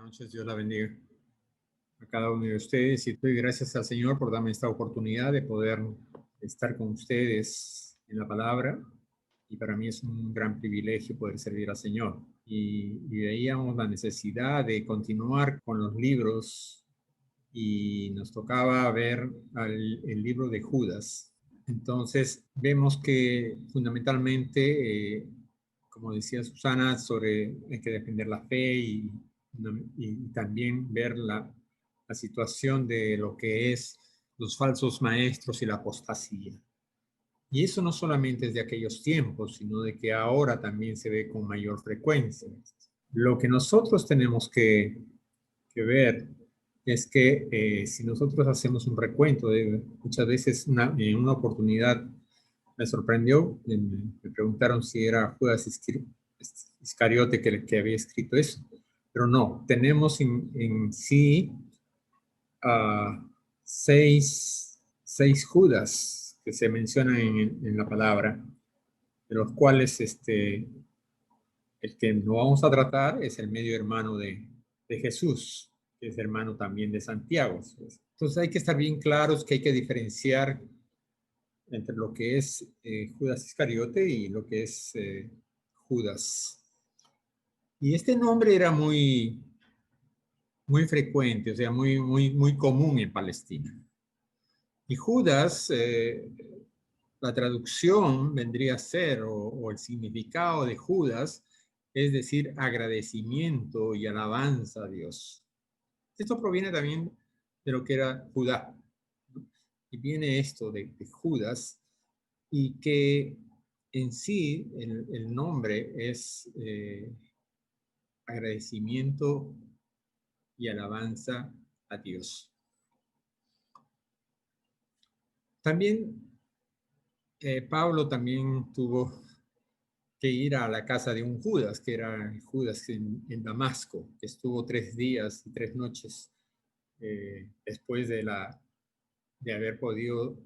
noches, Dios la bendiga a cada uno de ustedes y doy gracias al Señor por darme esta oportunidad de poder estar con ustedes en la palabra y para mí es un gran privilegio poder servir al Señor. Y veíamos la necesidad de continuar con los libros y nos tocaba ver el libro de Judas. Entonces vemos que fundamentalmente, como decía Susana, hay que defender la fe y también ver la situación de lo que es los falsos maestros y la apostasía. Y eso no solamente es de aquellos tiempos, sino de que ahora también se ve con mayor frecuencia. Lo que nosotros tenemos que ver es que si nosotros hacemos un recuento, muchas veces en una oportunidad me sorprendió, me preguntaron si era Judas Iscariote que había escrito eso, pero no, tenemos en sí seis Judas que se mencionan en la palabra, de los cuales el que no vamos a tratar es el medio hermano de Jesús, que es hermano también de Santiago. Entonces hay que estar bien claros que hay que diferenciar entre lo que es Judas Iscariote y lo que es Judas. Y este nombre era muy frecuente, o sea, muy común en Palestina. Y Judas, la traducción vendría a ser, o el significado de Judas, es decir, agradecimiento y alabanza a Dios. Esto proviene también de lo que era Judá, ¿no? Y viene esto de Judas, y que en sí el nombre es agradecimiento y alabanza a Dios. También Pablo también tuvo que ir a la casa de un Judas, que era Judas en Damasco, que estuvo 3 días y 3 noches después de haber podido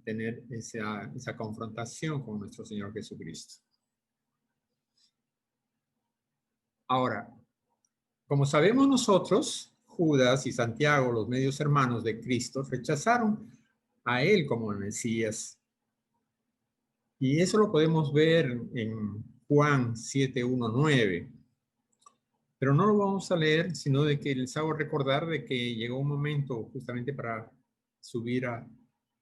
tener esa confrontación con nuestro Señor Jesucristo. Ahora, como sabemos nosotros, Judas y Santiago, los medios hermanos de Cristo, rechazaron a él como el Mesías. Y eso lo podemos ver en Juan 7:1-9. Pero no lo vamos a leer, sino de que les hago recordar de que llegó un momento justamente para subir a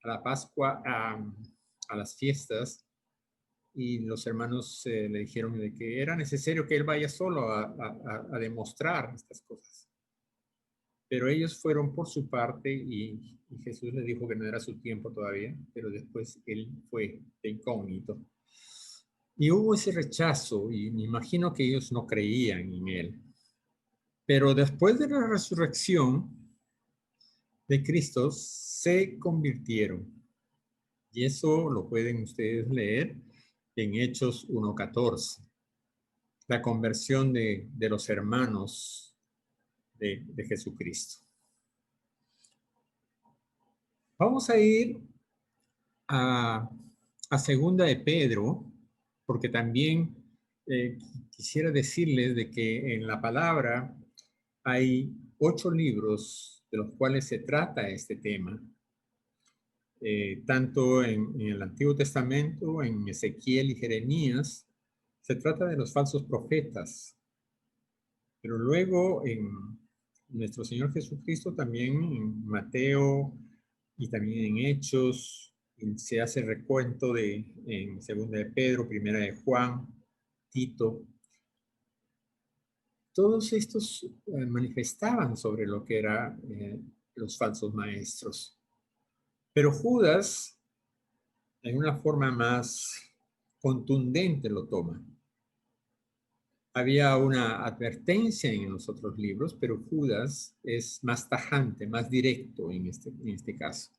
la Pascua, a las fiestas, y los hermanos le dijeron de que era necesario que él vaya solo a demostrar estas cosas. Pero ellos fueron por su parte y Jesús les dijo que no era su tiempo todavía, pero después él fue de incógnito. Y hubo ese rechazo y me imagino que ellos no creían en él. Pero después de la resurrección de Cristo se convirtieron. Y eso lo pueden ustedes leer en Hechos 1:14. La conversión de los hermanos de Jesucristo. Vamos a ir a segunda de Pedro, porque también quisiera decirles de que en la palabra hay 8 libros de los cuales se trata este tema, tanto en el Antiguo Testamento, en Ezequiel y Jeremías, se trata de los falsos profetas, pero luego en nuestro Señor Jesucristo también en Mateo y también en Hechos, se hace recuento en segunda de Pedro, primera de Juan, Tito. Todos estos manifestaban sobre lo que eran los falsos maestros. Pero Judas, en una forma más contundente, lo toma. Había una advertencia en los otros libros, pero Judas es más tajante, más directo en este caso.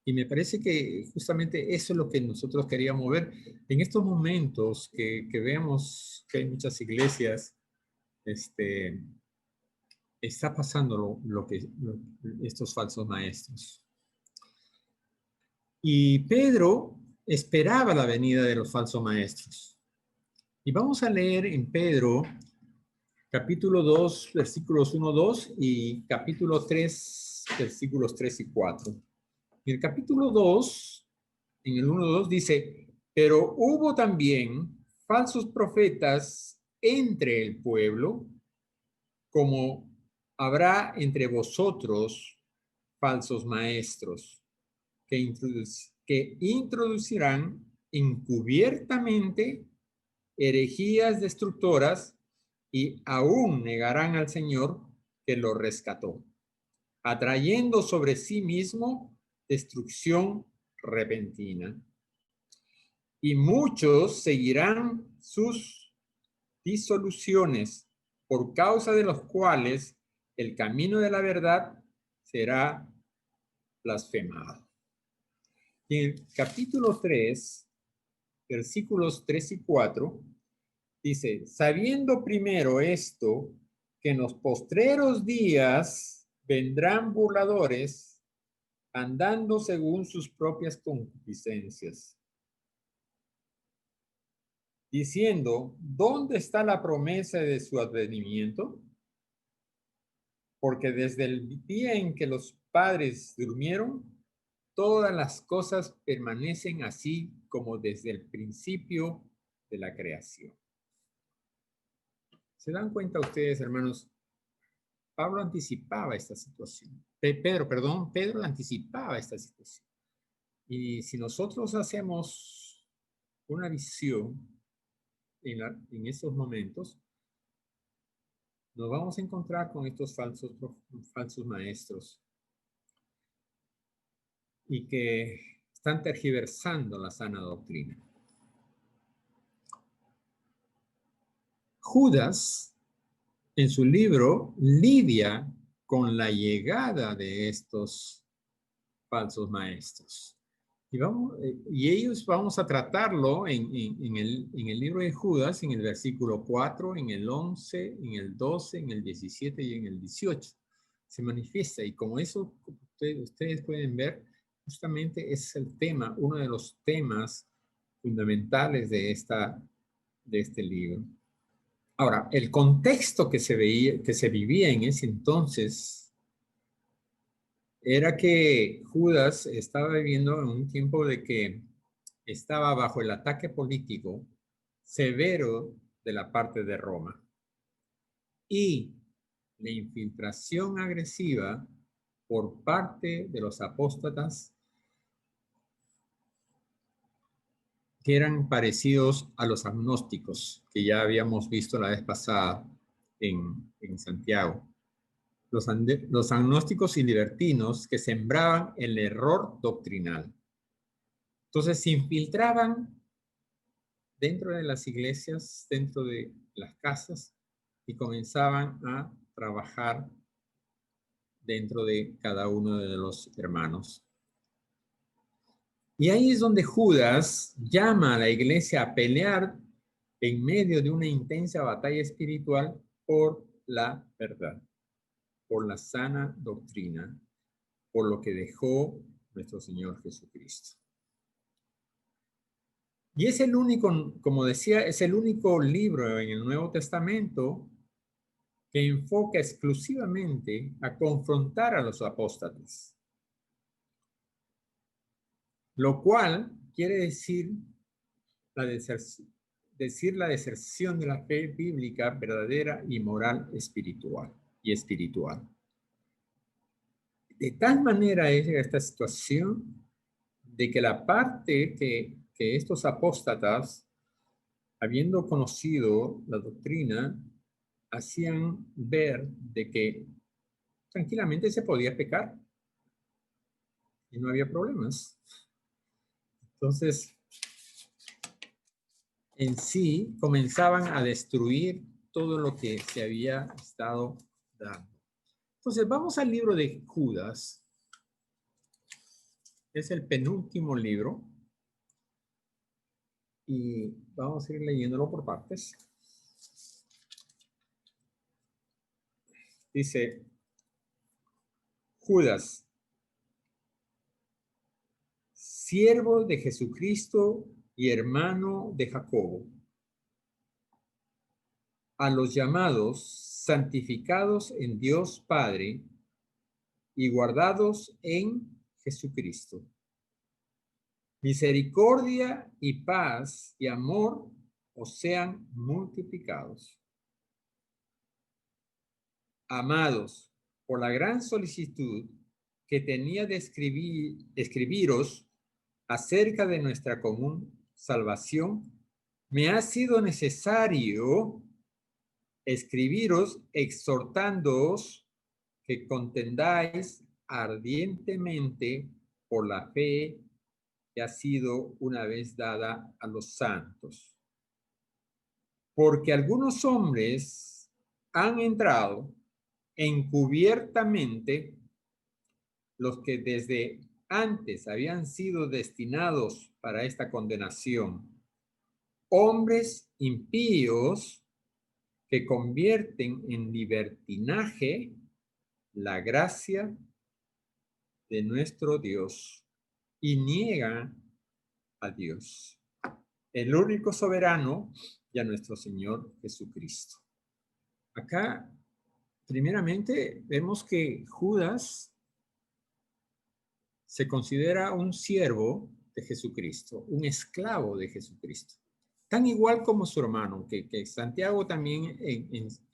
Y me parece que justamente eso es lo que nosotros queríamos ver. En estos momentos que vemos que hay muchas iglesias, está pasando estos falsos maestros. Y Pedro esperaba la venida de los falsos maestros. Y vamos a leer en Pedro, capítulo 2, versículos 1, 2 y capítulo 3, versículos 3 y 4. En el capítulo 2, en el 1, 2 dice, pero hubo también falsos profetas entre el pueblo, como habrá entre vosotros falsos maestros que introducirán encubiertamente herejías destructoras y aún negarán al Señor que lo rescató, atrayendo sobre sí mismo destrucción repentina. Y muchos seguirán sus disoluciones, por causa de los cuales el camino de la verdad será blasfemado. Y en el capítulo 3, versículos 3 y 4, dice, sabiendo primero esto, que en los postreros días vendrán burladores, andando según sus propias concupiscencias, diciendo, ¿dónde está la promesa de su advenimiento? Porque desde el día en que los padres durmieron, todas las cosas permanecen así como desde el principio de la creación. ¿Se dan cuenta ustedes, hermanos? Pablo anticipaba esta situación. Pedro anticipaba esta situación. Y si nosotros hacemos una visión en estos momentos, nos vamos a encontrar con estos falsos maestros y que están tergiversando la sana doctrina. Judas, en su libro, lidia con la llegada de estos falsos maestros. Y ellos vamos a tratarlo en el libro de Judas, en el versículo 4, en el 11, en el 12, en el 17 y en el 18. Se manifiesta y como eso ustedes pueden ver, justamente es el tema, uno de los temas fundamentales de este libro. Ahora, el contexto que se vivía en ese entonces era que Judas estaba viviendo en un tiempo de que estaba bajo el ataque político severo de la parte de Roma y la infiltración agresiva por parte de los apóstatas que eran parecidos a los agnósticos que ya habíamos visto la vez pasada en Santiago. Los agnósticos y libertinos que sembraban el error doctrinal. Entonces se infiltraban dentro de las iglesias, dentro de las casas, y comenzaban a trabajar dentro de cada uno de los hermanos. Y ahí es donde Judas llama a la iglesia a pelear en medio de una intensa batalla espiritual por la verdad, por la sana doctrina, por lo que dejó nuestro Señor Jesucristo. Y es el único, como decía, es el único libro en el Nuevo Testamento que enfoca exclusivamente a confrontar a los apóstatas. Lo cual quiere decir la deserción de la fe bíblica verdadera y moral espiritual. De tal manera es esta situación de que la parte que estos apóstatas, habiendo conocido la doctrina, hacían ver de que tranquilamente se podía pecar y no había problemas. Entonces, en sí, comenzaban a destruir todo lo que se había estado dando. Entonces, vamos al libro de Judas. Es el penúltimo libro. Y vamos a ir leyéndolo por partes. Dice, Judas, siervo de Jesucristo y hermano de Jacobo, a los llamados, santificados en Dios Padre y guardados en Jesucristo. Misericordia y paz y amor os sean multiplicados. Amados, por la gran solicitud que tenía de escribiros acerca de nuestra común salvación, me ha sido necesario escribiros exhortándoos que contendáis ardientemente por la fe que ha sido una vez dada a los santos. Porque algunos hombres han entrado encubiertamente, los que desde antes habían sido destinados para esta condenación, hombres impíos que convierten en libertinaje la gracia de nuestro Dios y niegan a Dios, el único soberano, y a nuestro Señor Jesucristo. Acá, primeramente, vemos que Judas se considera un siervo de Jesucristo, un esclavo de Jesucristo. Tan igual como su hermano, que Santiago también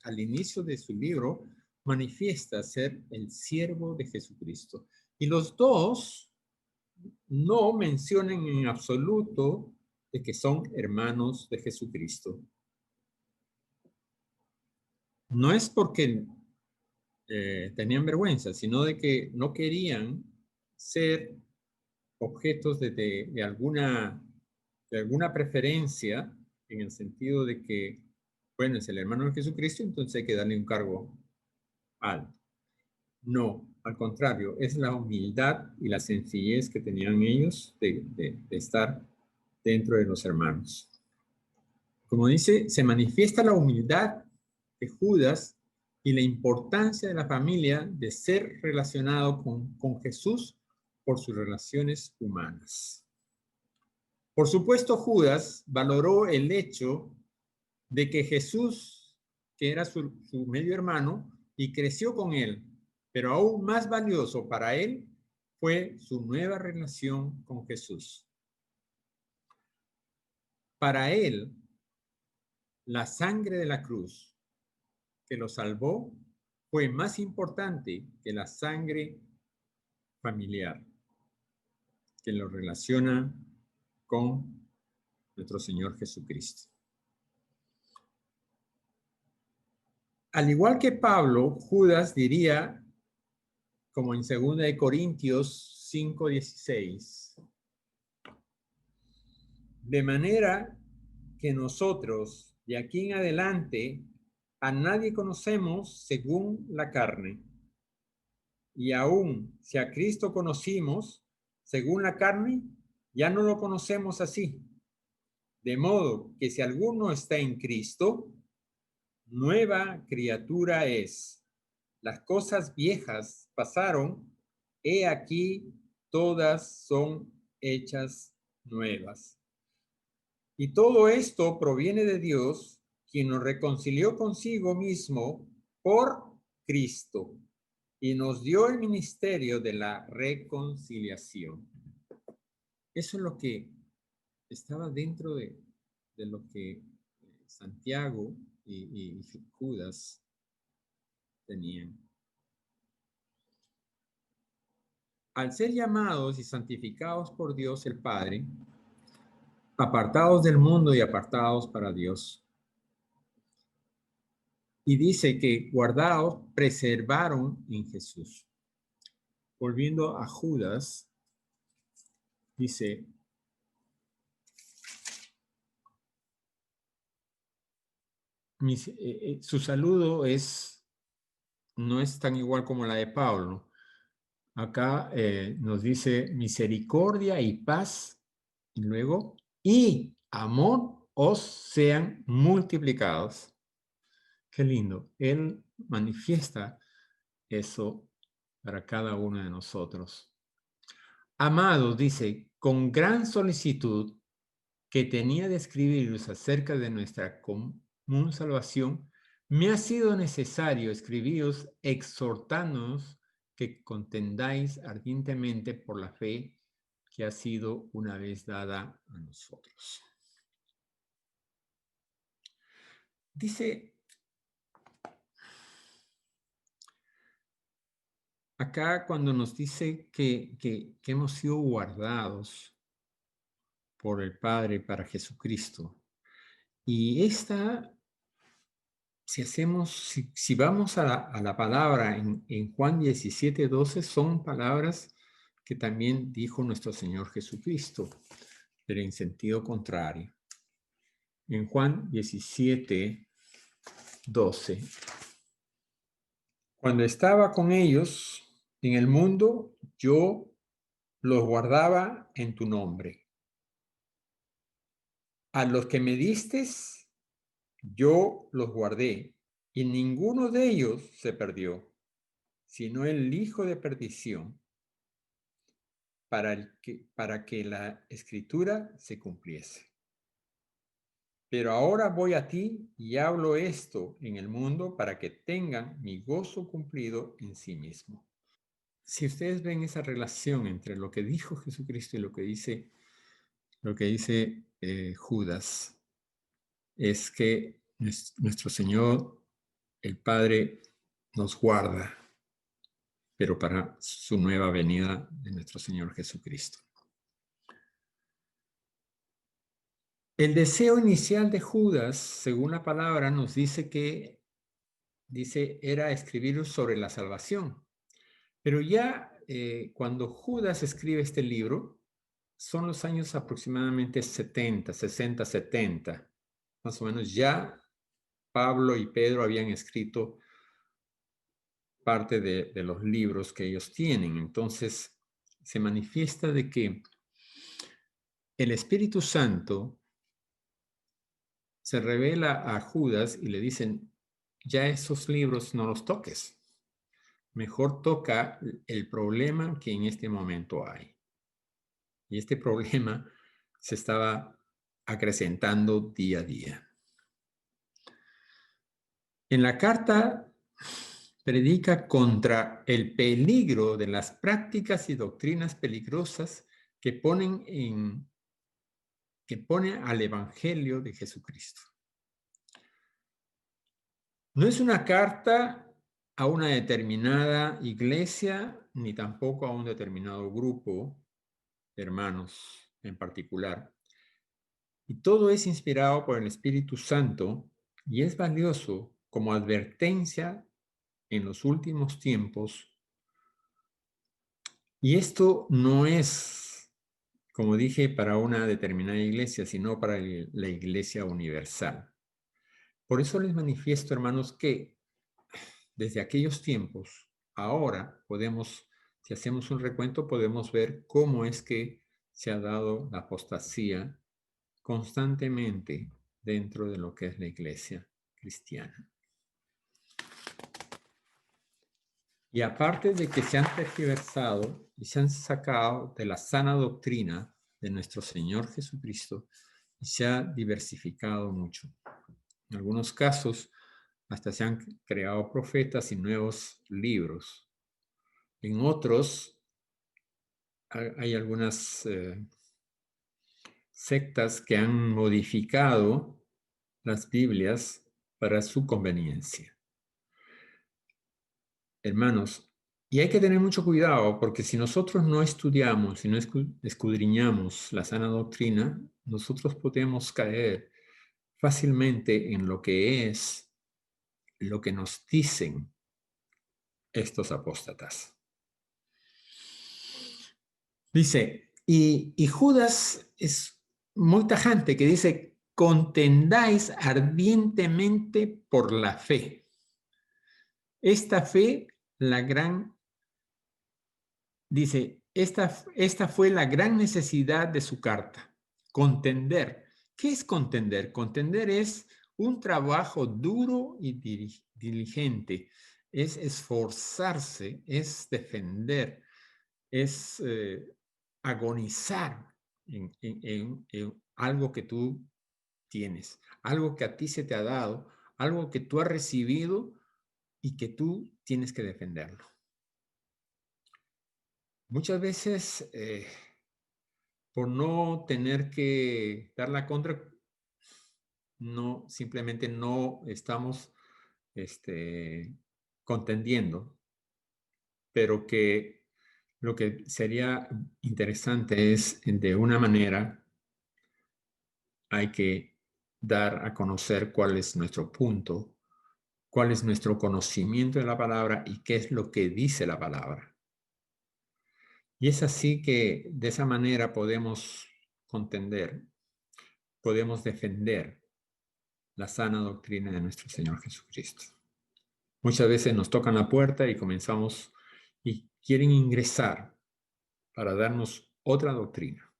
al inicio de su libro manifiesta ser el siervo de Jesucristo. Y los dos no mencionan en absoluto de que son hermanos de Jesucristo. No es porque tenían vergüenza, sino de que no querían ser objetos de alguna preferencia, en el sentido de que, bueno, es el hermano de Jesucristo, entonces hay que darle un cargo alto. No, al contrario, es la humildad y la sencillez que tenían ellos de estar dentro de los hermanos. Como dice, se manifiesta la humildad de Judas y la importancia de la familia de ser relacionado con Jesús por sus relaciones humanas. Por supuesto, Judas valoró el hecho de que Jesús, que era su medio hermano, y creció con él, pero aún más valioso para él fue su nueva relación con Jesús. Para él, la sangre de la cruz que lo salvó fue más importante que la sangre familiar que lo relaciona con nuestro Señor Jesucristo. Al igual que Pablo, Judas diría, como en 2 Corintios 5:16, de manera que nosotros de aquí en adelante a nadie conocemos según la carne. Y aún si a Cristo conocimos según la carne, ya no lo conocemos así. De modo que si alguno está en Cristo, nueva criatura es. Las cosas viejas pasaron, he aquí todas son hechas nuevas. Y todo esto proviene de Dios, quien nos reconcilió consigo mismo por Cristo y nos dio el ministerio de la reconciliación. Eso es lo que estaba dentro de lo que Santiago y Judas tenían. Al ser llamados y santificados por Dios el Padre, apartados del mundo y apartados para Dios. Y dice que guardados, preservaron en Jesús. Volviendo a Judas, dice, su saludo no es tan igual como la de Pablo. Acá nos dice misericordia y paz, y luego, y amor os sean multiplicados. Qué lindo. Él manifiesta eso para cada uno de nosotros. Amados, dice, con gran solicitud que tenía de escribiros acerca de nuestra común salvación, Me ha sido necesario escribiros exhortándonos que contendáis ardientemente por la fe que ha sido una vez dada a nosotros. Dice acá cuando nos dice que hemos sido guardados por el Padre para Jesucristo. Y esta, si vamos a la palabra en Juan 17:12, son palabras que también dijo nuestro Señor Jesucristo, pero en sentido contrario. En Juan 17:12, cuando estaba con ellos en el mundo, yo los guardaba en tu nombre. A los que me distes, yo los guardé, y ninguno de ellos se perdió, sino el hijo de perdición, para que la escritura se cumpliese. Pero ahora voy a ti y hablo esto en el mundo para que tengan mi gozo cumplido en sí mismo. Si ustedes ven esa relación entre lo que dijo Jesucristo y lo que dice Judas, es que nuestro Señor, el Padre, nos guarda, pero para su nueva venida de nuestro Señor Jesucristo. El deseo inicial de Judas, según la palabra, nos dice era escribir sobre la salvación. Pero ya cuando Judas escribe este libro, son los años aproximadamente 70, 60, 70. Más o menos ya Pablo y Pedro habían escrito parte de los libros que ellos tienen. Entonces, se manifiesta de que el Espíritu Santo se revela a Judas y le dicen, ya esos libros no los toques. Mejor toca el problema que en este momento hay. Y este problema se estaba acrecentando día a día. En la carta predica contra el peligro de las prácticas y doctrinas peligrosas que ponen al Evangelio de Jesucristo. No es una carta a una determinada iglesia, ni tampoco a un determinado grupo de hermanos en particular. Y todo es inspirado por el Espíritu Santo y es valioso como advertencia en los últimos tiempos. Y esto no es, como dije, para una determinada iglesia, sino para la iglesia universal. Por eso les manifiesto, hermanos, que desde aquellos tiempos, ahora podemos, si hacemos un recuento, podemos ver cómo es que se ha dado la apostasía constantemente dentro de lo que es la iglesia cristiana. Y aparte de que se han tergiversado y se han sacado de la sana doctrina de nuestro Señor Jesucristo, y se ha diversificado mucho. En algunos casos, hasta se han creado profetas y nuevos libros. En otros, hay algunas sectas que han modificado las Biblias para su conveniencia. Hermanos, y hay que tener mucho cuidado porque si nosotros no estudiamos, si no escudriñamos la sana doctrina, nosotros podemos caer fácilmente en lo que nos dicen estos apóstatas. Dice, y Judas es muy tajante que dice, contendáis ardientemente por la fe. Esta fe, dice, esta fue la gran necesidad de su carta, contender. ¿Qué es contender? Contender es un trabajo duro y diligente, es esforzarse, es defender, es agonizar en algo que tú tienes, algo que a ti se te ha dado, algo que tú has recibido y que tú tienes que defenderlo. Muchas veces, por no tener que dar la contra, no, simplemente no estamos contendiendo, pero que lo que sería interesante es, de una manera, hay que dar a conocer cuál es nuestro punto, cuál es nuestro conocimiento de la palabra y qué es lo que dice la palabra. Y es así que de esa manera podemos contender, podemos defender la sana doctrina de nuestro Señor Jesucristo. Muchas veces nos tocan la puerta y comenzamos y quieren ingresar para darnos otra doctrina.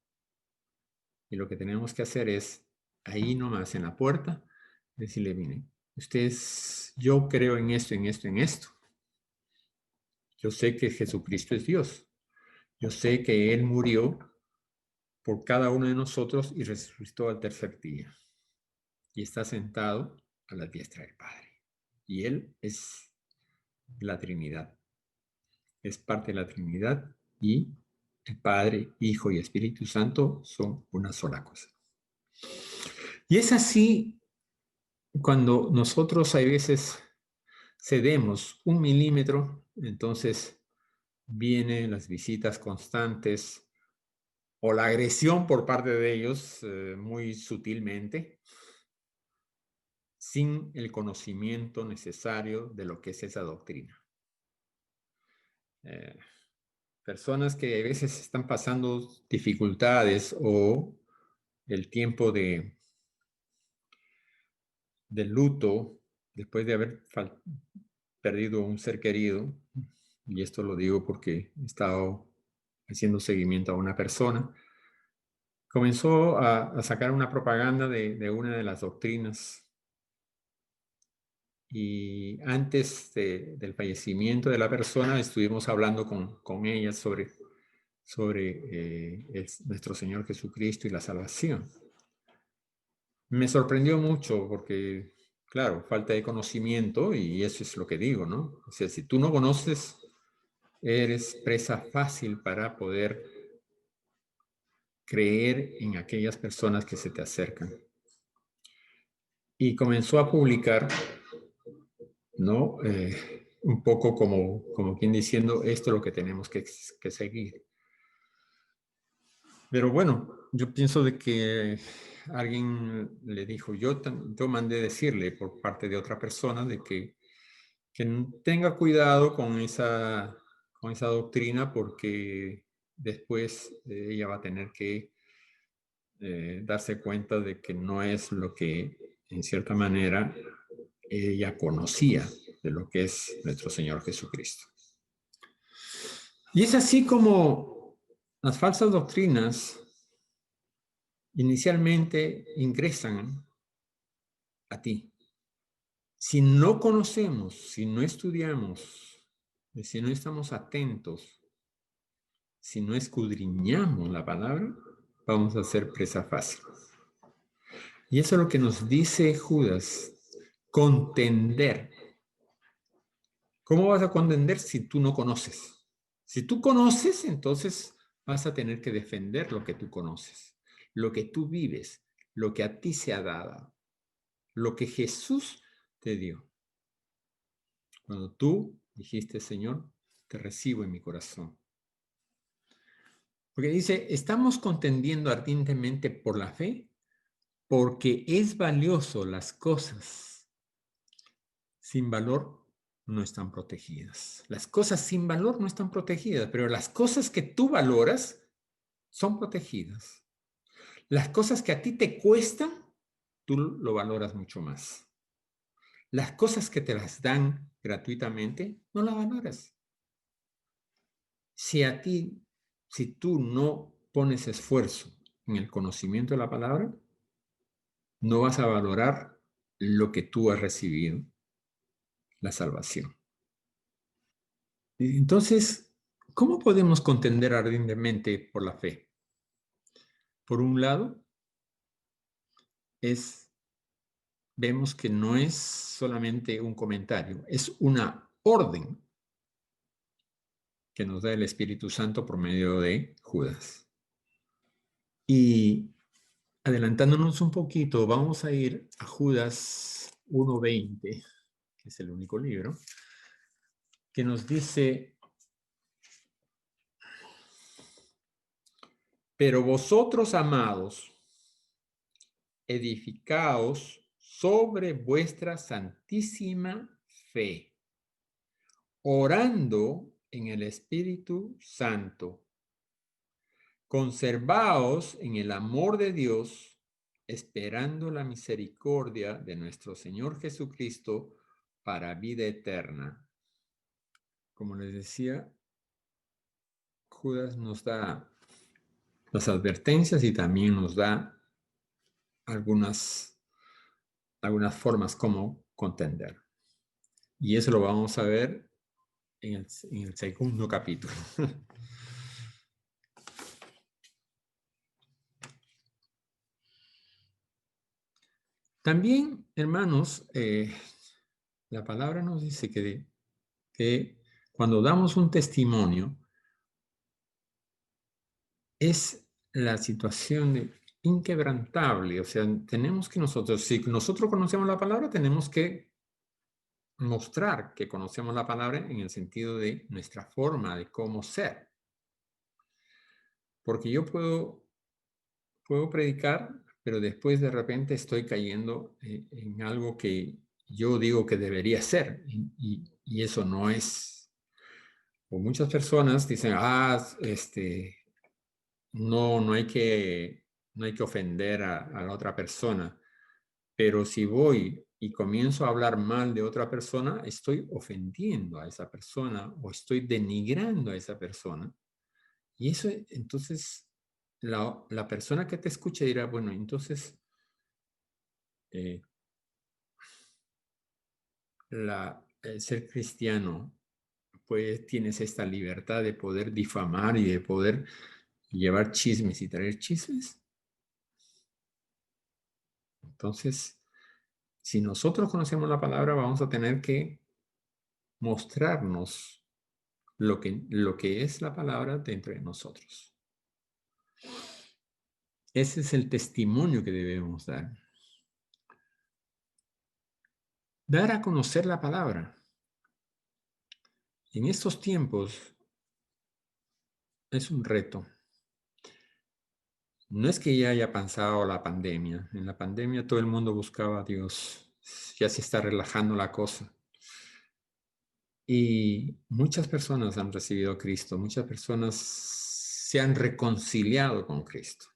Y lo que tenemos que hacer es, ahí nomás en la puerta, decirle, mire, ustedes, yo creo en esto, en esto, en esto. Yo sé que Jesucristo es Dios. Yo sé que Él murió por cada uno de nosotros y resucitó al tercer día. Y está sentado a la diestra del Padre. Y Él es la Trinidad. Es parte de la Trinidad y el Padre, Hijo y Espíritu Santo son una sola cosa. Y es así cuando nosotros a veces cedemos 1 milímetro, entonces vienen las visitas constantes o la agresión por parte de ellos muy sutilmente, sin el conocimiento necesario de lo que es esa doctrina. Personas que a veces están pasando dificultades o el tiempo de luto después de haber perdido un ser querido, y esto lo digo porque he estado haciendo seguimiento a una persona, comenzó a sacar una propaganda de una de las doctrinas. Y antes del fallecimiento de la persona estuvimos hablando con ella sobre nuestro Señor Jesucristo y la salvación. Me sorprendió mucho porque, claro, falta de conocimiento y eso es lo que digo, ¿no? O sea, si tú no conoces, eres presa fácil para poder creer en aquellas personas que se te acercan. Y comenzó a publicar, ¿no? Un poco como quien diciendo, esto es lo que tenemos que seguir. Pero bueno, yo pienso de que alguien le dijo, yo mandé decirle por parte de otra persona de que tenga cuidado con esa doctrina porque después ella va a tener que darse cuenta de que no es lo que en cierta manera ella conocía de lo que es nuestro Señor Jesucristo. Y es así como las falsas doctrinas inicialmente ingresan a ti. Si no conocemos, si no estudiamos, si no estamos atentos, si no escudriñamos la palabra, vamos a ser presa fácil. Y eso es lo que nos dice Judas, contender. ¿Cómo vas a contender si tú no conoces? Si tú conoces, entonces vas a tener que defender lo que tú conoces, lo que tú vives, lo que a ti se ha dado, lo que Jesús te dio. Cuando tú dijiste, Señor, te recibo en mi corazón. Porque dice, estamos contendiendo ardientemente por la fe, porque es valioso las cosas sin valor no están protegidas. Las cosas sin valor no están protegidas, pero las cosas que tú valoras son protegidas. Las cosas que a ti te cuestan, tú lo valoras mucho más. Las cosas que te las dan gratuitamente, no las valoras. Si tú no pones esfuerzo en el conocimiento de la palabra, no vas a valorar lo que tú has recibido, la salvación. Entonces, ¿cómo podemos contender ardientemente por la fe? Por un lado, es vemos que no es solamente un comentario, es una orden que nos da el Espíritu Santo por medio de Judas. Y adelantándonos un poquito, vamos a ir a Judas 1:20, que es el único libro, que nos dice: pero vosotros, amados, edificaos sobre vuestra santísima fe, orando en el Espíritu Santo. Conservaos en el amor de Dios, esperando la misericordia de nuestro Señor Jesucristo para vida eterna. Como les decía, Judas nos da las advertencias y también nos da algunas formas como contender. Y eso lo vamos a ver en el segundo capítulo. También, hermanos, la palabra nos dice que cuando damos un testimonio, es la situación inquebrantable. O sea, tenemos que nosotros, si nosotros conocemos la palabra, tenemos que mostrar que conocemos la palabra en el sentido de nuestra forma de cómo ser. Porque yo puedo predicar, pero después de repente estoy cayendo en algo que yo digo que debería ser, y eso no es. O muchas personas dicen, no hay que ofender a la otra persona, pero si voy y comienzo a hablar mal de otra persona, estoy ofendiendo a esa persona o estoy denigrando a esa persona. Y eso, entonces, la persona que te escucha dirá, bueno, entonces, el ser cristiano, pues tienes esta libertad de poder difamar y de poder llevar chismes y traer chismes. Entonces, si nosotros conocemos la palabra, vamos a tener que mostrarnos lo que es la palabra dentro de nosotros. Ese es el testimonio que debemos dar. Dar a conocer la palabra. En estos tiempos es un reto. No es que ya haya pasado la pandemia. En la pandemia todo el mundo buscaba a Dios. Ya se está relajando la cosa. Y muchas personas han recibido a Cristo. Muchas personas se han reconciliado con Cristo.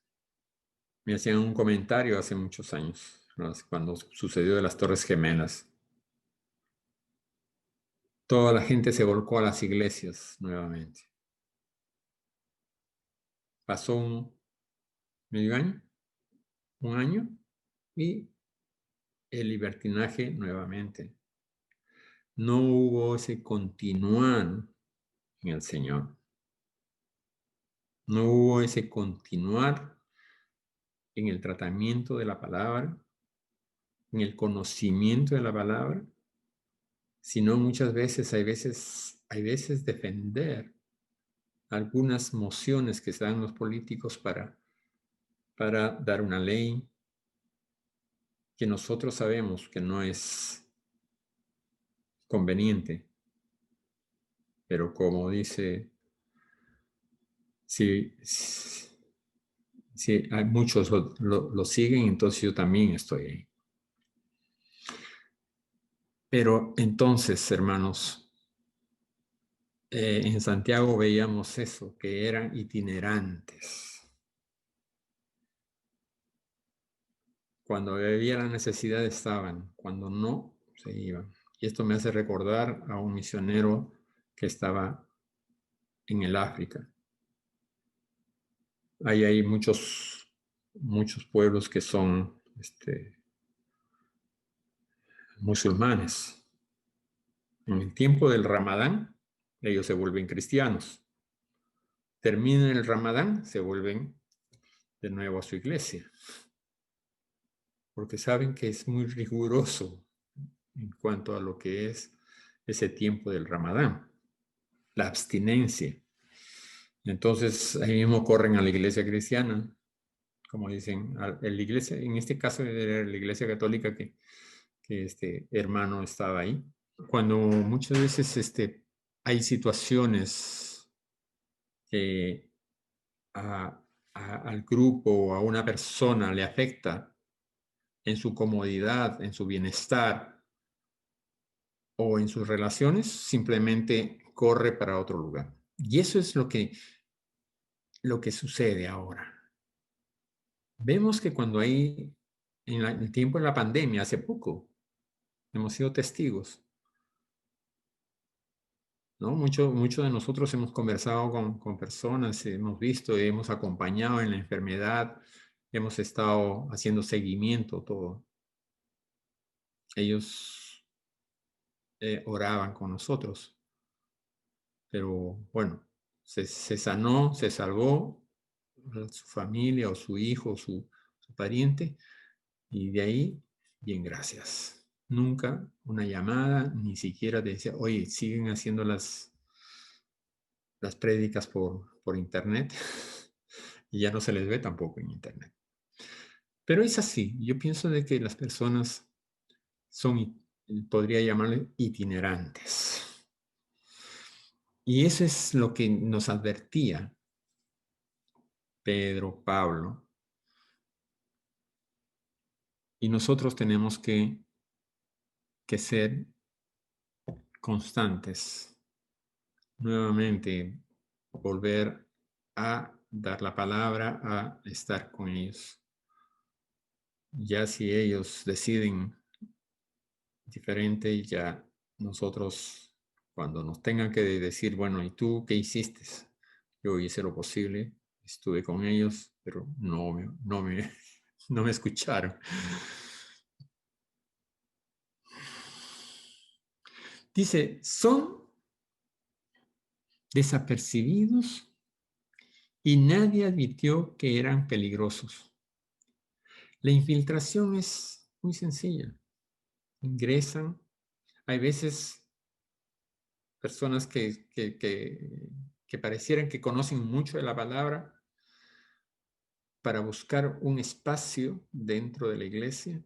Me hacían un comentario hace muchos años, ¿no? Cuando sucedió de las Torres Gemelas. Toda la gente se volcó a las iglesias nuevamente. Pasó medio año, un año, y el libertinaje nuevamente. No hubo ese continuar en el Señor. No hubo ese continuar en el tratamiento de la palabra, en el conocimiento de la palabra, sino muchas veces, hay veces defender algunas mociones que se dan los políticos para dar una ley que nosotros sabemos que no es conveniente, pero como dice, si hay muchos lo siguen, entonces yo también estoy ahí. Pero entonces, hermanos, en Santiago veíamos eso, que eran itinerantes. Cuando había la necesidad estaban, cuando no, se iban. Y esto me hace recordar a un misionero que estaba en el África. Ahí hay muchos pueblos que son musulmanes. En el tiempo del Ramadán, ellos se vuelven cristianos. Terminan el Ramadán, se vuelven de nuevo a su iglesia. porque saben que es muy riguroso en cuanto a lo que es ese tiempo del Ramadán, la abstinencia. Entonces, ahí mismo corren a la iglesia cristiana, como dicen, la iglesia, en este caso era la iglesia católica que este hermano estaba ahí. Cuando muchas veces hay situaciones que al grupo o a una persona le afecta en su comodidad, en su bienestar o en sus relaciones, simplemente corre para otro lugar. Y eso es lo que sucede ahora. Vemos que cuando hay, en el tiempo de la pandemia, hace poco, hemos sido testigos, ¿no? Mucho de nosotros hemos conversado con personas, hemos visto, hemos acompañado en la enfermedad, hemos estado haciendo seguimiento, todo. Ellos oraban con nosotros, pero bueno, se sanó, se salvó su familia o su hijo o su pariente, y de ahí, bien, gracias. Nunca una llamada, ni siquiera te decía, oye, siguen haciendo las prédicas por internet y ya no se les ve tampoco en internet. Pero es así, yo pienso de que las personas son, podría llamarle itinerantes. Y eso es lo que nos advertía Pedro, Pablo, y nosotros tenemos que ser constantes, nuevamente volver a dar la palabra, a estar con ellos. Ya si ellos deciden diferente, ya nosotros, cuando nos tengan que decir, bueno, ¿y tú qué hiciste? Yo hice lo posible, estuve con ellos, pero no me escucharon. Dice, son desapercibidos y nadie advirtió que eran peligrosos. La infiltración es muy sencilla. Ingresan. Hay veces personas que parecieran que conocen mucho de la palabra para buscar un espacio dentro de la iglesia.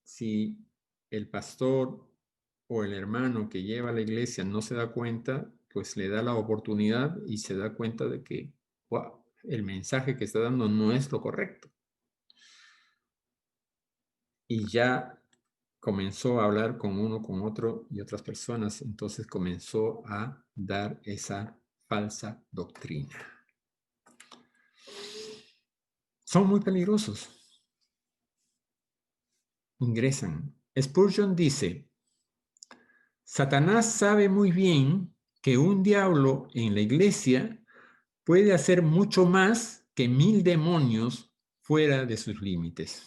Si el pastor o el hermano que lleva a la iglesia no se da cuenta, pues le da la oportunidad y se da cuenta de que, wow, el mensaje que está dando no es lo correcto. Y ya comenzó a hablar con uno, con otro y otras personas, entonces comenzó a dar esa falsa doctrina. Son muy peligrosos. Ingresan. Spurgeon dice, Satanás sabe muy bien que un diablo en la iglesia puede hacer mucho más que 1000 demonios fuera de sus límites.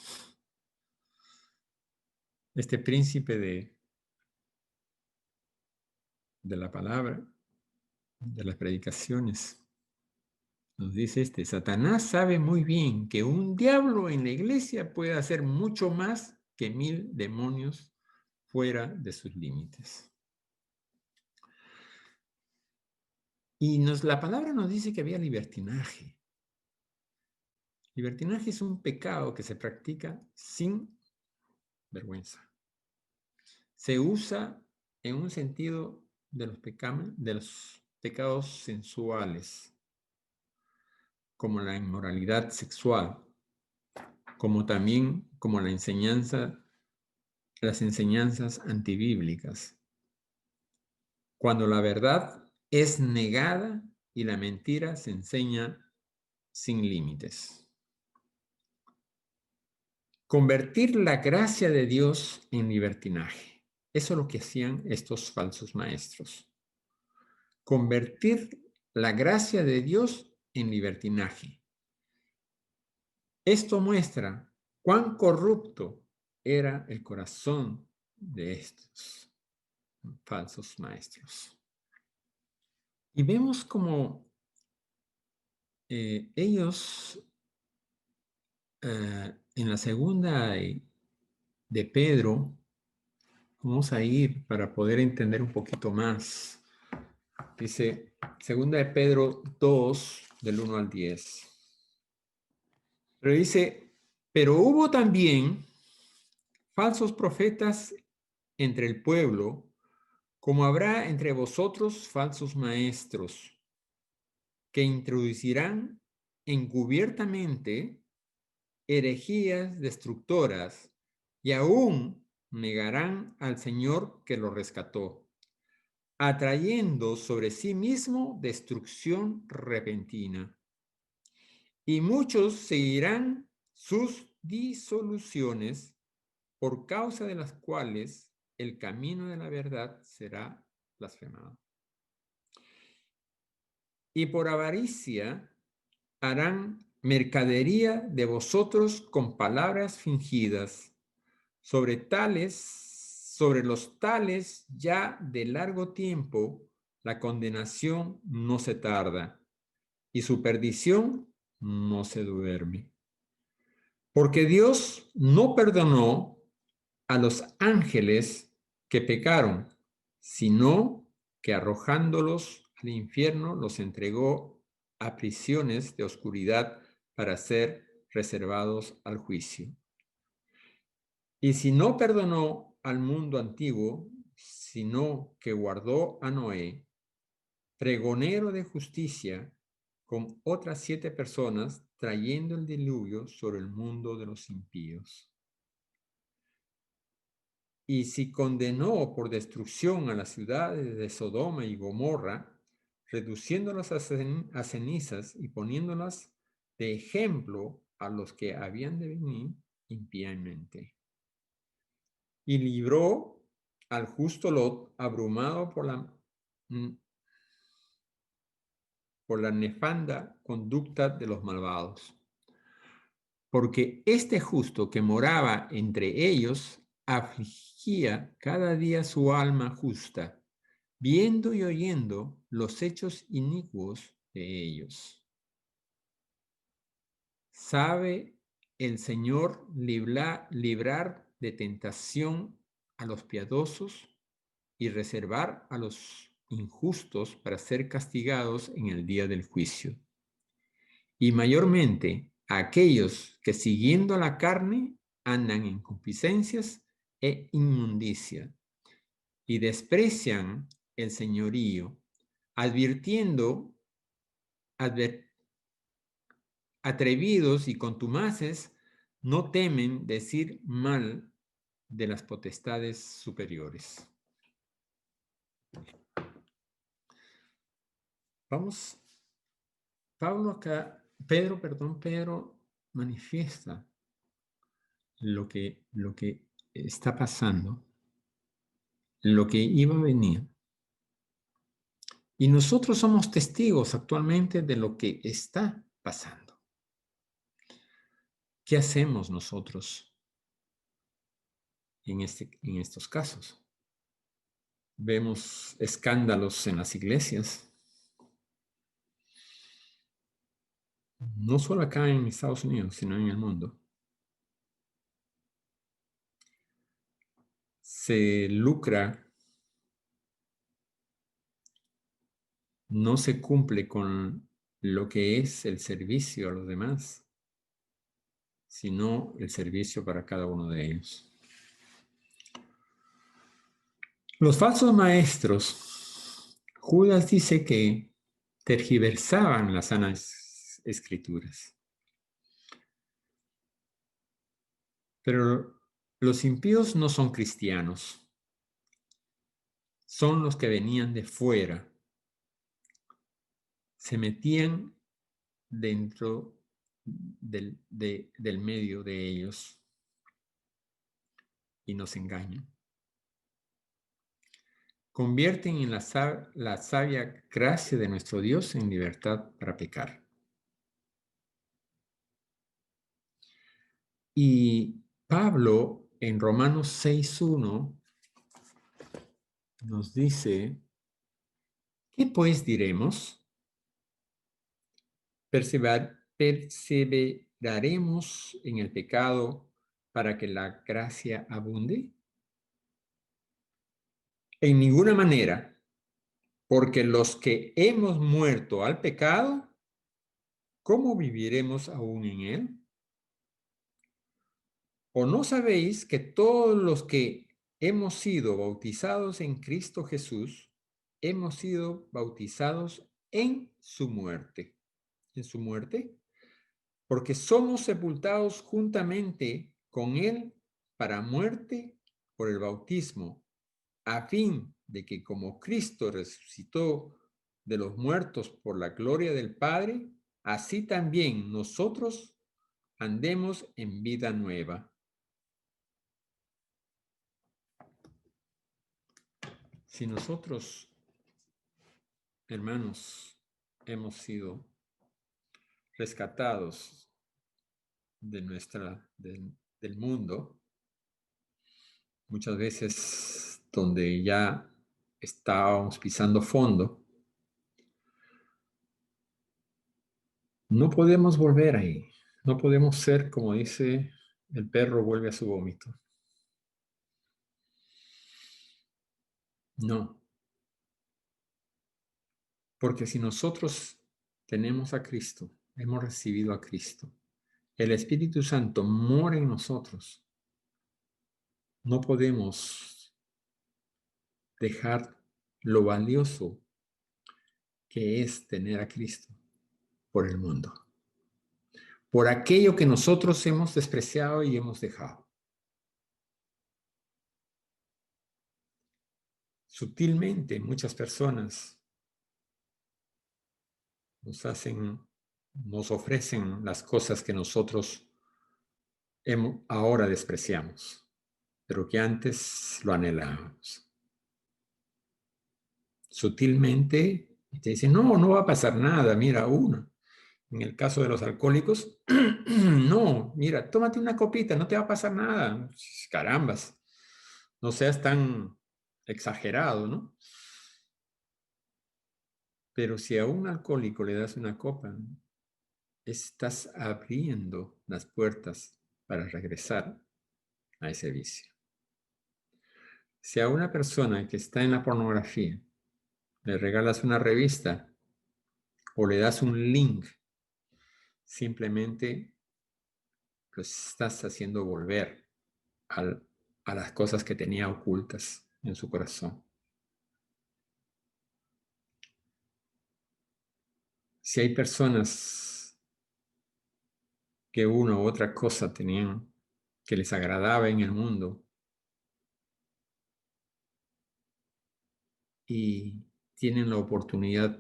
Este príncipe de la palabra, de las predicaciones, nos dice Satanás sabe muy bien que un diablo en la iglesia puede hacer mucho más que 1000 demonios fuera de sus límites. Y la palabra nos dice que había libertinaje. Libertinaje es un pecado que se practica sin vergüenza. Se usa en un sentido de los pecados sensuales, como la inmoralidad sexual, como también como las enseñanzas antibíblicas. Cuando la verdad es negada y la mentira se enseña sin límites. Convertir la gracia de Dios en libertinaje. Eso es lo que hacían estos falsos maestros. Convertir la gracia de Dios en libertinaje. Esto muestra cuán corrupto era el corazón de estos falsos maestros. Y vemos como ellos en la segunda de Pedro, vamos a ir para poder entender un poquito más. Dice, segunda de Pedro 2, del 1 al 10. Pero dice, pero hubo también falsos profetas entre el pueblo, como habrá entre vosotros falsos maestros, que introducirán encubiertamente herejías destructoras y aún negarán al Señor que lo rescató, atrayendo sobre sí mismo destrucción repentina. Y muchos seguirán sus disoluciones, por causa de las cuales el camino de la verdad será blasfemado. Y por avaricia harán mercadería de vosotros con palabras fingidas. Sobre los tales ya de largo tiempo, la condenación no se tarda y su perdición no se duerme. Porque Dios no perdonó a los ángeles que pecaron, sino que arrojándolos al infierno los entregó a prisiones de oscuridad para ser reservados al juicio. Y si no perdonó al mundo antiguo, sino que guardó a Noé, pregonero de justicia, con otras 7 personas, trayendo el diluvio sobre el mundo de los impíos. Y si condenó por destrucción a las ciudades de Sodoma y Gomorra, reduciéndolas a cenizas y poniéndolas de ejemplo a los que habían de venir impíamente. Y libró al justo Lot, abrumado por la nefanda conducta de los malvados. Porque este justo que moraba entre ellos afligía cada día su alma justa, viendo y oyendo los hechos inicuos de ellos. Sabe el Señor librar de tentación a los piadosos y reservar a los injustos para ser castigados en el día del juicio. Y mayormente a aquellos que siguiendo la carne andan en concupiscencias e inmundicia y desprecian el señorío, atrevidos y contumaces, no temen decir mal de las potestades superiores. Vamos, Pedro manifiesta lo que está pasando, lo que iba a venir. Y nosotros somos testigos actualmente de lo que está pasando. ¿Qué hacemos nosotros en estos casos? Vemos escándalos en las iglesias. No solo acá en Estados Unidos, sino en el mundo. Se lucra, no se cumple con lo que es el servicio a los demás, sino el servicio para cada uno de ellos. Los falsos maestros, Judas dice que tergiversaban las sanas escrituras. Pero los impíos no son cristianos, son los que venían de fuera, se metían dentro del medio de ellos y nos engañan. Convierten en la sabia gracia de nuestro Dios en libertad para pecar. Y Pablo en Romanos 6:1 nos dice, ¿qué pues diremos? ¿entraremos en el pecado para que la gracia abunde? En ninguna manera, porque los que hemos muerto al pecado, ¿cómo viviremos aún en él? ¿O no sabéis que todos los que hemos sido bautizados en Cristo Jesús, hemos sido bautizados en su muerte? ¿En su muerte? Porque somos sepultados juntamente con él para muerte por el bautismo, a fin de que como Cristo resucitó de los muertos por la gloria del Padre, así también nosotros andemos en vida nueva. Si nosotros, hermanos, hemos sido rescatados del mundo, muchas veces donde ya estábamos pisando fondo, no podemos volver ahí. No podemos ser, como dice, el perro vuelve a su vómito. No. Porque si nosotros tenemos a Cristo, hemos recibido a Cristo, el Espíritu Santo mora en nosotros, no podemos dejar lo valioso que es tener a Cristo por el mundo, por aquello que nosotros hemos despreciado y hemos dejado. Sutilmente, muchas personas nos ofrecen las cosas que nosotros ahora despreciamos, pero que antes lo anhelábamos. Sutilmente te dicen, no, no va a pasar nada, mira, uno. En el caso de los alcohólicos, no, mira, tómate una copita, no te va a pasar nada. Carambas, no seas tan exagerado, ¿no? Pero si a un alcohólico le das una copa, estás abriendo las puertas para regresar a ese vicio. Si a una persona que está en la pornografía le regalas una revista o le das un link, simplemente lo estás haciendo volver a las cosas que tenía ocultas en su corazón. Si hay personas que una u otra cosa tenían que les agradaba en el mundo y tienen la oportunidad,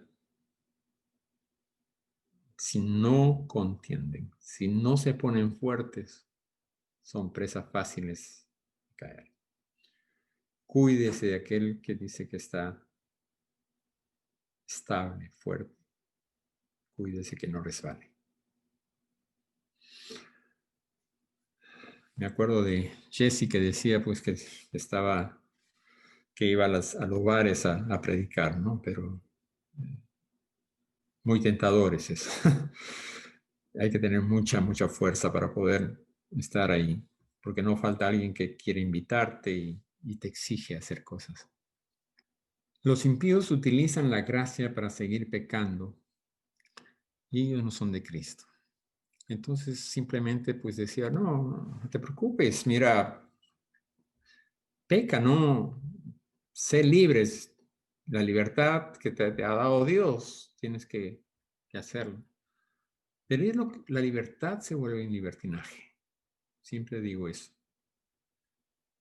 si no contienden, si no se ponen fuertes, son presas fáciles de caer. Cuídese de aquel que dice que está estable, fuerte. Cuídese que no resbale. Me acuerdo de Jesse que decía pues que iba a los bares a predicar, ¿no? Pero muy tentadores eso. Hay que tener mucha fuerza para poder estar ahí, porque no falta alguien que quiere invitarte y te exige hacer cosas. Los impíos utilizan la gracia para seguir pecando y ellos no son de Cristo. Entonces simplemente pues decía, no te preocupes, mira, peca, no, sé libres, la libertad que te ha dado Dios, tienes que hacerlo. Pero la libertad se vuelve en libertinaje, siempre digo eso.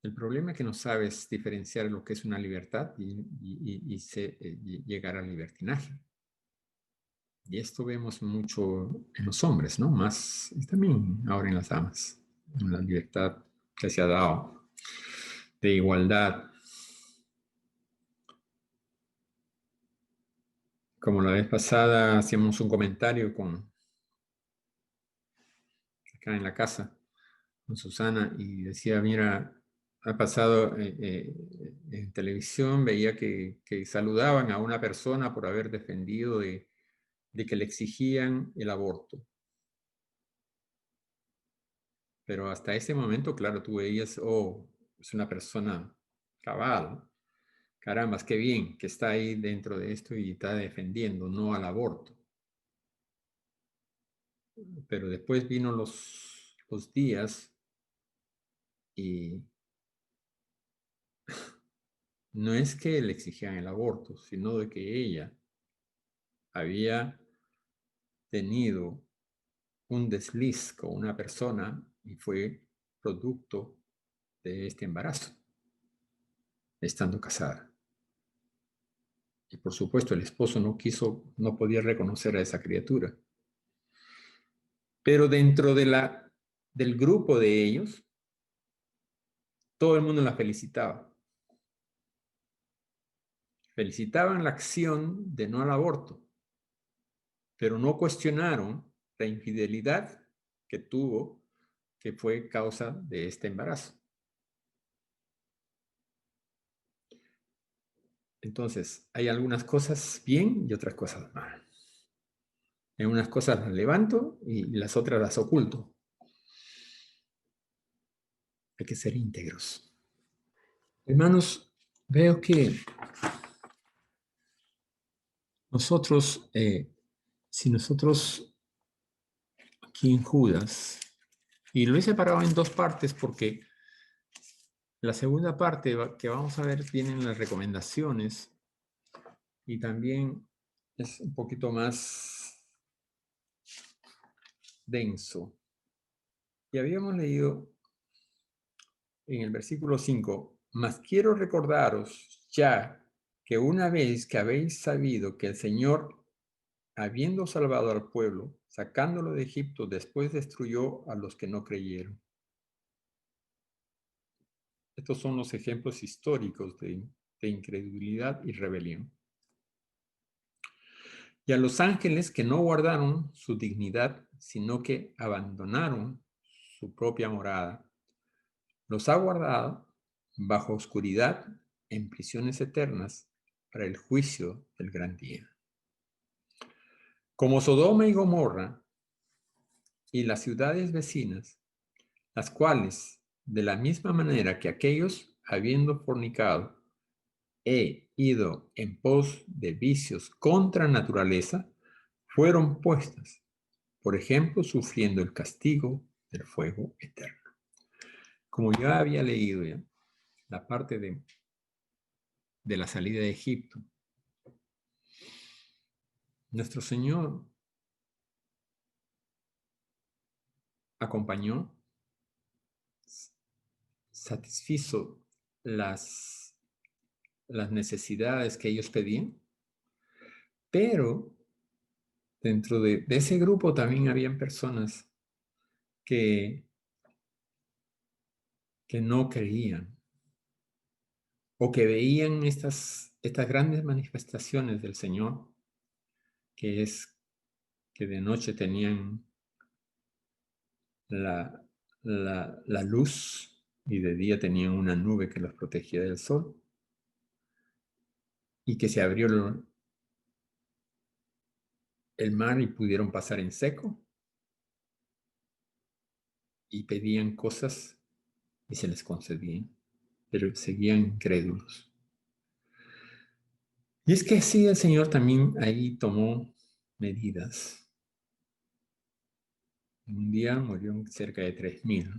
El problema es que no sabes diferenciar lo que es una libertad y llegar al libertinaje. Y esto vemos mucho en los hombres, ¿no? Más y también ahora en las damas, en la libertad que se ha dado, de igualdad. Como la vez pasada hacíamos un comentario acá en la casa con Susana y decía, mira, ha pasado en televisión, veía que saludaban a una persona por haber defendido de que le exigían el aborto. Pero hasta ese momento, claro, tú veías, oh, es una persona cabal. Carambas, qué bien que está ahí dentro de esto y está defendiendo, no al aborto. Pero después vino los días y no es que le exigían el aborto, sino de que ella había tenido un desliz con una persona y fue producto de este embarazo, estando casada. Y por supuesto el esposo no podía reconocer a esa criatura. Pero dentro del grupo de ellos, todo el mundo la felicitaba. Felicitaban la acción de no al aborto, pero no cuestionaron la infidelidad que tuvo, que fue causa de este embarazo. Entonces, hay algunas cosas bien y otras cosas mal. En unas cosas las levanto y las otras las oculto. Hay que ser íntegros. Hermanos, veo que nosotros, si nosotros aquí en Judas, y lo he separado en dos partes porque la segunda parte que vamos a ver vienen las recomendaciones y también es un poquito más denso. Y habíamos leído en el versículo 5, mas quiero recordaros ya que una vez que habéis sabido que el Señor, habiendo salvado al pueblo, sacándolo de Egipto, después destruyó a los que no creyeron. Estos son los ejemplos históricos de incredulidad y rebelión. Y a los ángeles que no guardaron su dignidad, sino que abandonaron su propia morada, los ha guardado bajo oscuridad en prisiones eternas para el juicio del gran día. Como Sodoma y Gomorra y las ciudades vecinas, las cuales, de la misma manera que aquellos, habiendo fornicado, he ido en pos de vicios contra naturaleza, fueron puestas, por ejemplo, sufriendo el castigo del fuego eterno. Como ya había leído ya, la parte de la salida de Egipto, nuestro Señor acompañó, satisfizo las necesidades que ellos pedían, pero dentro de ese grupo también habían personas que no creían o que veían estas grandes manifestaciones del Señor, que es que de noche tenían la luz y de día tenían una nube que los protegía del sol, y que se abrió el mar y pudieron pasar en seco, y pedían cosas y se les concedían, pero seguían incrédulos. Y es que sí, el Señor también ahí tomó medidas. En un día murieron cerca de 3,000.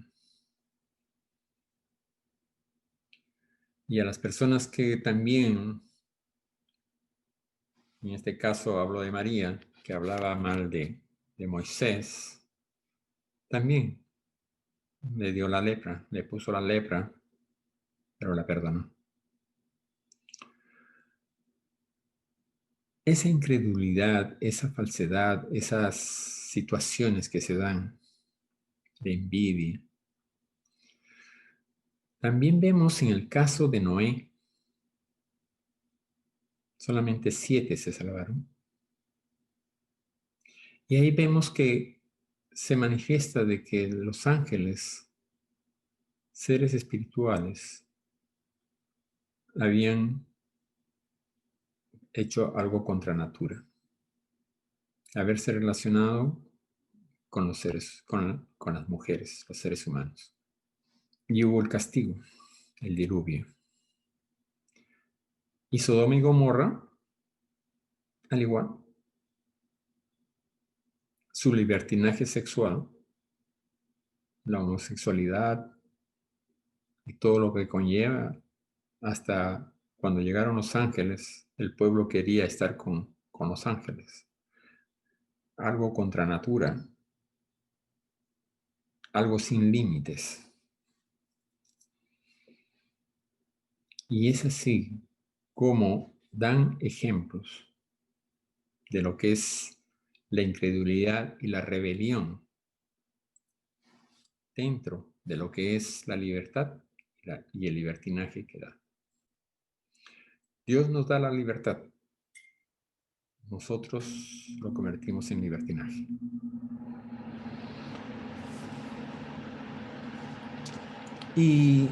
Y a las personas que también, en este caso hablo de María, que hablaba mal de Moisés, también le dio la lepra, le puso la lepra, pero la perdonó. Esa incredulidad, esa falsedad, esas situaciones que se dan de envidia. También vemos en el caso de Noé, solamente 7 se salvaron. Y ahí vemos que se manifiesta de que los ángeles, seres espirituales, habían hecho algo contra natura. Haberse relacionado con los seres, con las mujeres, los seres humanos. Y hubo el castigo, el diluvio. Y Sodoma y Gomorra, al igual, su libertinaje sexual, la homosexualidad y todo lo que conlleva, hasta cuando llegaron los ángeles, el pueblo quería estar con los ángeles. Algo contra natura, algo sin límites. Y es así como dan ejemplos de lo que es la incredulidad y la rebelión dentro de lo que es la libertad y el libertinaje que da. Dios nos da la libertad. Nosotros lo convertimos en libertinaje. Y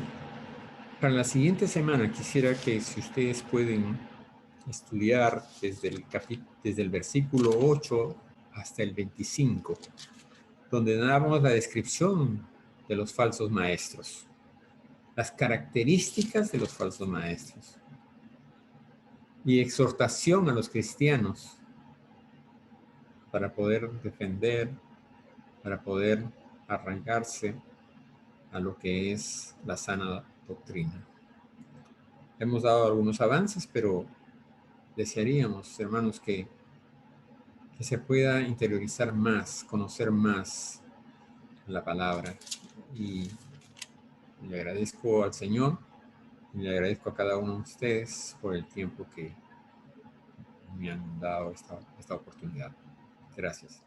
para la siguiente semana quisiera que si ustedes pueden estudiar desde el versículo 8 hasta el 25, donde damos la descripción de los falsos maestros, las características de los falsos maestros y exhortación a los cristianos para poder defender, para poder arrancarse a lo que es la sana doctrina. Hemos dado algunos avances, pero desearíamos, hermanos, que se pueda interiorizar más, conocer más la palabra. Y le agradezco al Señor y le agradezco a cada uno de ustedes por el tiempo que me han dado esta oportunidad. Gracias.